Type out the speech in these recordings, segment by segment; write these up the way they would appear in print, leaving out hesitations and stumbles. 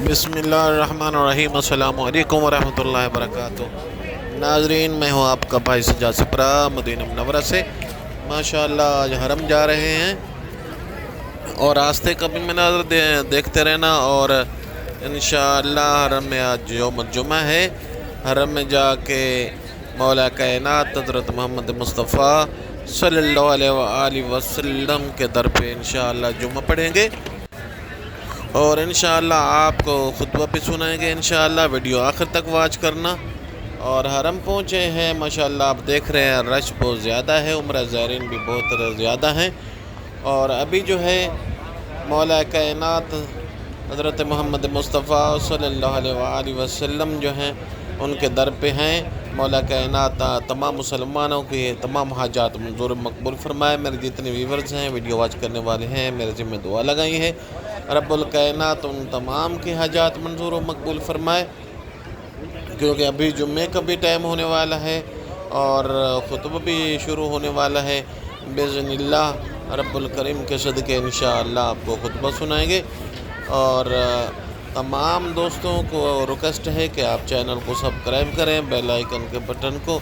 बिस्मिल्लाहिर्रहमानिर्रहीम अस्सलामु अलैकुम वरहमतुल्लाहि वबरकातुहू। नाजरीन, मैं हूँ आपका भाई सज्जाद सिपरा मदीना मुनव्वरा से। माशाअल्लाह आज हरम जा रहे हैं और रास्ते का भी मनाज़र देखते रहना। और इंशाअल्लाह हरम में आज यौम जुमा है। हरम में जाके मौला कायनात हज़रत मोहम्मद मुस्तफ़ा सल्लल्लाहु अलैहि वसल्लम के दर पे इंशाअल्लाह जुमा पढ़ेंगे और इंशाअल्लाह आपको खुतबा भी सुनाएंगे। इंशाअल्लाह वीडियो आखिर तक वॉच करना। और हरम पहुँचे हैं, माशाअल्लाह आप देख रहे हैं रश बहुत ज़्यादा है, उम्रा ज़ायरीन भी बहुत ज़्यादा हैं। और अभी जो है मौला कायनात हज़रत मोहम्मद मुस्तफ़ा सल्लल्लाहु अलैहि वसल्लम जो हैं उनके दर पे हैं। मौला कायनात तमाम मुसलमानों की तमाम हाजात मंजूर मकबूल फरमाए। मेरे जितने व्यूवर्स हैं, वीडियो वॉच करने वाले हैं, मेरे ज़िम्मे दुआ लगाई है रब्बुल कायनात उन तमाम की हाजात मंजूर व मकबूल फरमाए। क्योंकि अभी जुम्मे का भी टाइम होने वाला है और खुतबा भी शुरू होने वाला है। बिज़निल्लाह रब्बुल करीम के सदक़े इंशाअल्लाह आपको खुतबा सुनाएंगे। और तमाम दोस्तों को रिक्वेस्ट है कि आप चैनल को सब्सक्राइब करें, बेल आइकन के बटन को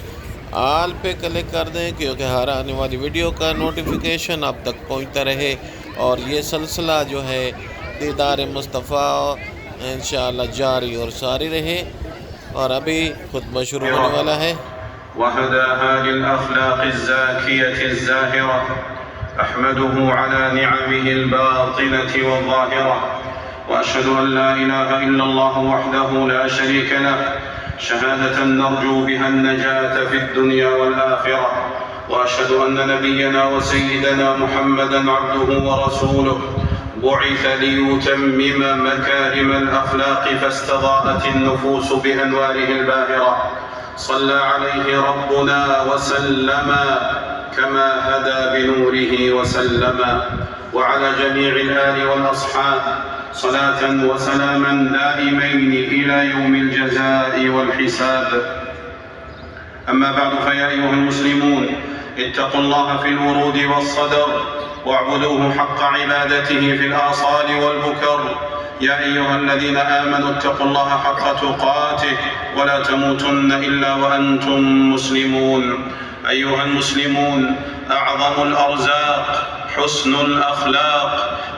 आल पे क्लिक कर दें, क्योंकि हर आने वाली वीडियो का नोटिफिकेशन आप तक पहुंचता रहे और ये सिलसिला जो है दीदार मुस्तफ़ा इंशाअल्लाह जारी और सारी रहे। और अभी खुतबा शुरू होने वाला है। वहदाहा लिल अखलाक़िज़ ज़ाकियतिज़ ज़ाहिरा अहमदुहु अला निअमिहिल बातिनति व ज़ाहिरा व अशहदु अन ला इलाहा इल्लल्लाह वहदहु ला शरीका लह शहादतन नरजू बिहा अन-नजात फिद दुनिया वल आखिरह व अशहदु अन्न नबियना व सय्यिदना मुहम्मदन अब्दुहु व रसूलुहु बुइथ लियुतम्मिम मकारिमल अखलाक़ फस्तज़ाअत अन्नुफूस बिअनवारिहिल बाहिरा सल्ला अलैहि रब्बुना व सल्लमा कमा हदा बिनूरिहि व सल्लमा व अला जमीइल आलि वल अस्हाब सलातन व सलामन दाइमैन इला यौमिल जज़ाइ वल हिसाब। अम्मा बअद फया अय्युहल मुस्लिमून इत्तक़ुल्लाह फिल वुरूद वस्सदर واعبدوه حق عبادته في الآصال والبكر يا أيها الذين آمنوا اتقوا الله حق تقاته ولا تموتن إلا وأنتم مسلمون. أيها المسلمون، أعظم الأرزاق حسن الأخلاق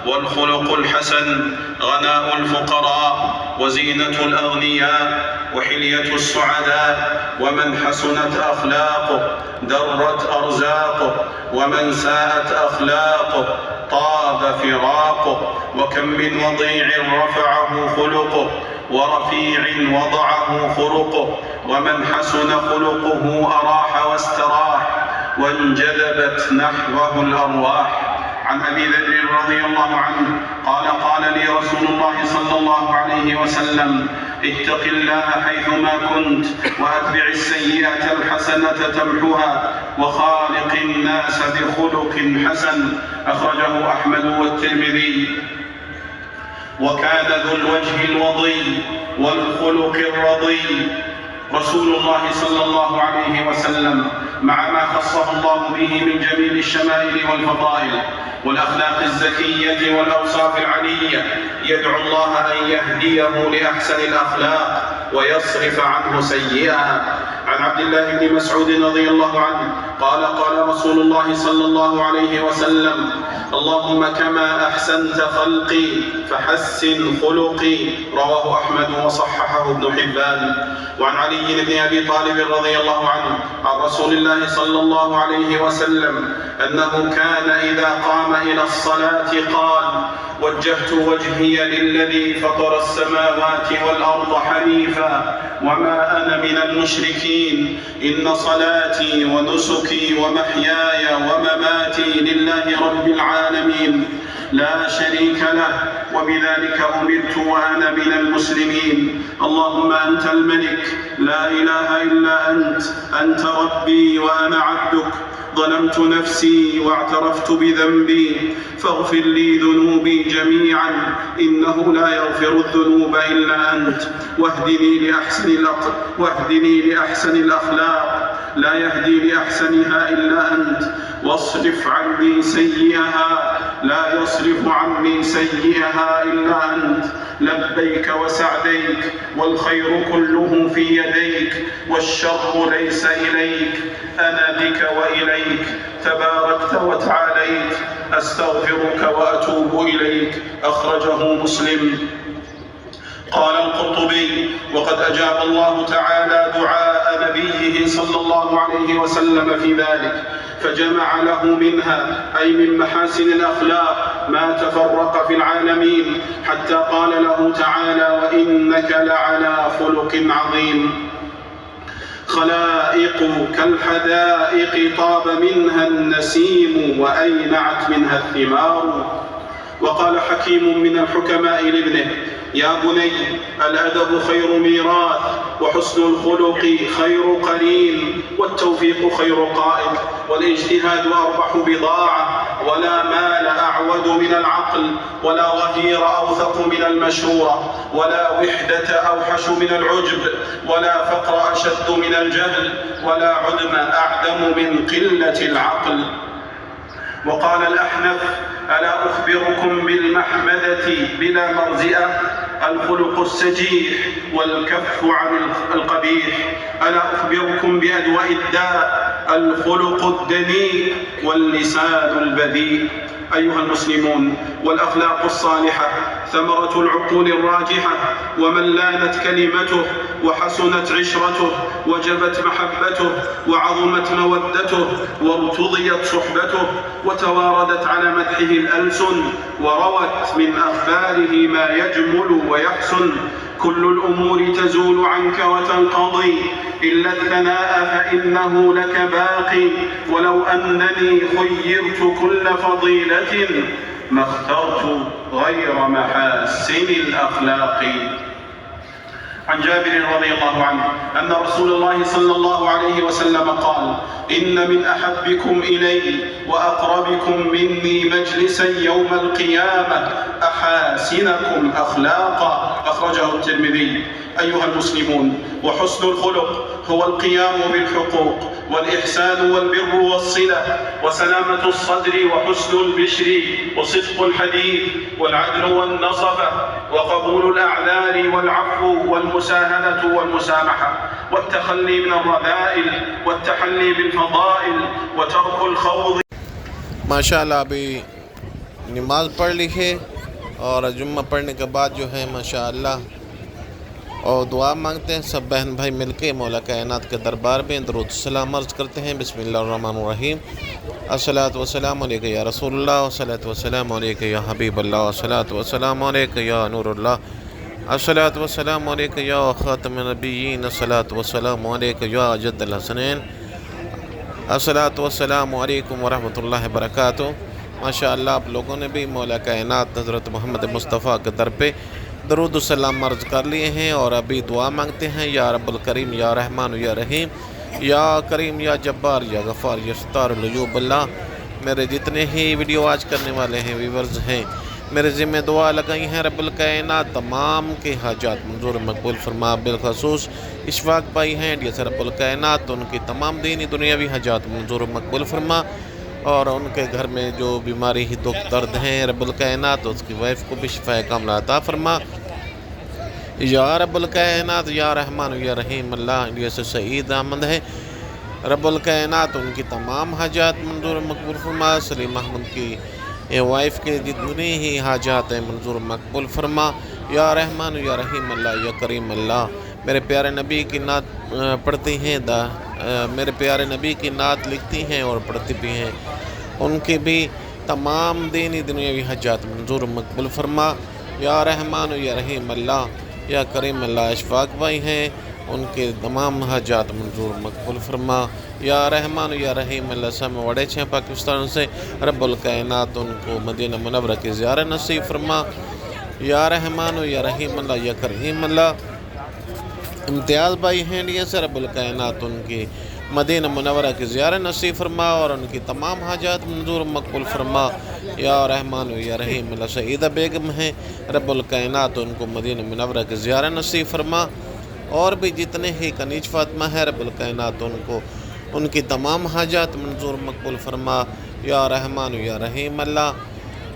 والخلق الحسن، غناء الفقراء وزينة الأغنياء وحلية السعداء. ومن حسنت أخلاقه درت أرزاقه، ومن ساءت أخلاقه طاب فراقه. وكم من وضيع رفعه خلقه ورفيع وضعه خلقه، ومن حسن خلقه أراح واستراح وانجذبت نحوه الأرواح. عن أبي ذر رضي الله عنه قال قال لي رسول الله صلى الله عليه وسلم اتق الله حيثما كنت وأتبع السيئة الحسنة تمحها وخالق الناس بخلق حسن. أخرجه أحمد والترمذي. وكان ذو الوجه الوضي والخلق الرضي رسول الله صلى الله عليه وسلم مع ما خصه الله به من جميل الشمائل والفضائل والأخلاق الزكية والأوصاف العلية، يدعو الله أن يهديه لأحسن الأخلاق ويصرف عنه سيئها. عن عبد الله بن مسعود رضي الله عنه قال قال رسول الله صلى الله عليه وسلم اللهم كما أحسنت خلقي فحسن خلقي. رواه أحمد وصححه ابن حبان. وعن علي بن أبي طالب رضي الله عنه عن رسول الله صلى الله عليه وسلم أنه كان إذا قام إلى الصلاة قال وجهت وجهي للذي فطر السماوات والأرض حنيفا وما أنا من المشركين إن صلاتي ونسكي ومحياي ومماتي لله رب العالمين لا شريك له وبذلك أمرت وأنا من المسلمين. اللهم أنت الملك لا إله إلا أنت ربي وأنا عبدك ظلمت نفسي واعترفت بذنبي فاغفر لي ذنوبي جميعا إنه لا يغفر الذنوب إلا أنت واهدني لأحسن الأخلاق لا يهدي لأحسنها إلا أنت واصرف عني سيئها لا يصرف عني سيئها إلا أنت، لبيك وسعديك، والخير كله في يديك، والشر ليس إليك، أنا بك وإليك، تباركت وتعاليت، أستغفرك وأتوب إليك. أخرجه مسلم. قال القرطبي: وقد أجاب الله تعالى دعاء نبيه صلى الله عليه وسلم في ذلك، فجمع له منها أي من محاسن الأخلاق ما تفرق في العالمين، حتى قال له تعالى: وإنك لعلى خلق عظيم. خلائق كالحدائق طاب منها النسيم وأينعت منها الثمار. وقال حكيم من الحكماء لابنه: يا بني، الأدب خير ميراث، وحسن الخلق خير قرين، والتوفيق خير قائد، والاجتهاد أربح بضاعة، ولا مال أعود من العقل، ولا ظهير أوثق من المشورة، ولا وحدة أوحش من العجب، ولا فقر أشد من الجهل، ولا عدم أعدم من قلة العقل. وقال الأحنف: ألا أخبركم بالمحمدة بلا مرزئة؟ الخلق السجيح والكف عن القبيح. ألا أخبركم بأدواء الداء؟ الخلق الدنيء واللسان البذيء. أيها المسلمون، والأخلاق الصالحة ثمرة العقول الراجحة، ومن لانت كلمته وحسنت عشرته وجبت محبته وعظمت مودته وارتضيت صحبته وتواردت على مدحه الألسن وروت من أخباره ما يجمل ويحسن. كل الأمور تزول عنك وتنقضي إلا الثناء فإنه لك باقي، ولو أنني خيرت كل فضيلة ما اخترت غير محاسن الأخلاق. عن جابر رضي الله عنه أن رسول الله صلى الله عليه وسلم قال: إن من أحبكم إلي وأقربكم مني مجلسا يوم القيامة أحاسنكم أخلاقا. أخرجه الترمذي. أيها المسلمون، وحسن الخلق هو القيام بالحقوق والإحسان والبر والصلة وسلامة الصدر وحسن البشر وصدق الحديث والعدل والنصفة وقبول الأعذار والعفو والمساهلة والمسامحة والتخلي من الرذائل والتحلي بالفضائل وترك الخوض. माशाअल्लाह अभी नमाज पढ़ ली है और जुम्मा पढ़ने के बाद जो है माशाअल्लाह और दुआ मांगते हैं। सब बहन भाई मिलके मौला कायनात के दरबार में दरूद सलाम अर्ज़ करते हैं। बिस्मिल्लाहिर्रहमानिर्रहीम। अस्सलातु वस्सलामु अलैका या रसूलुल्लाह, अस्सलातु वस्सलामु अलैका या हबीबल्लाह, अस्सलातु वस्सलामु अलैका या नूरुल्लाह, अस्सलातु वस्सलामु अलैका या खातमुन नबिय्यीन, अस्सलातु वस्सलामु अलैका या जद्दल हसनैन, अस्सलातु वस्सलामु अलैकुम वरहमतुल्लाहि वबरकातुहू। माशाअल्लाह आप लोगों ने भी मौला कायनात हज़रत मोहम्मद मुस्तफ़ा के दर पे दरूद सलाम अर्ज़ कर लिए हैं और अभी दुआ मांगते हैं। या रब्बुल करीम, या रहमान, या रहीम, या करीम, या जब्बार, या गफ़ार, या सत्तार अयूब अल्लाह। मेरे जितने ही वीडियो आज करने वाले हैं व्यूवर्स हैं, मेरे ज़िम्मे दुआ लगाई हैं। रब्बुल कायनात तमाम के हाजात मंजूर मकबूल फरमा। बिलखसूस इशफाक भाई हैं डी एस रब्बुल कायनात, उनकी तमाम दीनी दुनियावी हाजात मंजूर मकबूल फरमा और उनके घर में जो बीमारी ही दुख दर्द हैं रब्बुल कायनात उसकी वाइफ को भी शिफाए कामला अता फरमा। या रब्बुल कायनात, या रहमान, या रहीम अल्लाह। जैसे सईद अहमद है रब्बुल कायनात, उनकी तमाम हाजात मंजूर मकबूल फरमा। सलीम अहमद की वाइफ के जितनी ही हाजात हैं मंजूर मकबूल फरमा। या रहमान, या रहीम अल्लाह, या करीम अल्लाह। मेरे प्यारे नबी की नात पढ़ती हैं, मेरे प्यारे नबी की नात लिखती हैं और पढ़ती भी हैं, उनके भी तमाम दीनी दुनियावी हजात मंजूर मकबूल फरमा। या रहमान, या रहीम अल्लाह, या करीम अल्लाह। इशफाक भाई हैं, उनके तमाम हजात मंजूर मकबूल फरमा। या रहमान, या रहीम अल्लाह। सब वड़े छः पाकिस्तान से रब्बुल कायनात उनको मदीना मुनव्वरा की ज़ियारत नसीब फरमा। या रहमान, या रहीम अल्लाह, या करीम अल्लाह। इम्तियाज़ भाई हैं डी एस रब्बुल कायनात, उनकी मदीना मुनव्वरा की ज़ियारत नसीब फरमा और उनकी तमाम हाजात मंजूर मकबूल फरमा। या रहमान, या रहीम अल्लाह। सईदा बेगम हैं रब्बुल कायनात, उनको मदीना मुनव्वरा की ज़ियारत नसीब फरमा और भी जितने ही कनीज फातिमा है रब्बुल कायनात, उनको उनकी तमाम हाजात मंजूर मकबूल फरमा। या रहमान, या रहीम अल्लाह।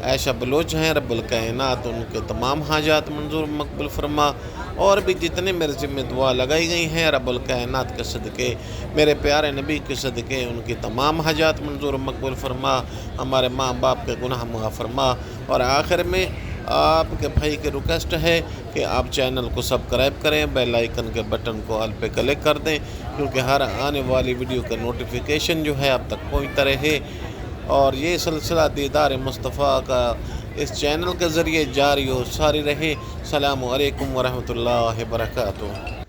عائشہ بلوچ ہیں، رب الکائنات ان کے تمام حاجات منظور مقبول فرما، اور بھی جتنے میرے ذمہ دعا لگائی گئی ہیں رب الکائنات کے صدقے، میرے پیارے نبی کے صدقے ان کی تمام حاجات منظور مقبول فرما، ہمارے ماں باپ کے گناہ معاف فرما۔ اور آخر میں آپ کے بھائی کی ریکویسٹ ہے کہ آپ چینل کو سبسکرائب کریں، بیل آئیکن کے بٹن کو آل پہ کلک کر دیں، کیونکہ ہر آنے والی ویڈیو کا نوٹیفیکیشن جو ہے آپ تک پہنچتا رہے، اور یہ سلسلہ دیدار مصطفیٰ کا اس چینل کے ذریعے جاری و ساری رہے۔ السلام علیکم ورحمۃ اللہ وبرکاتہ۔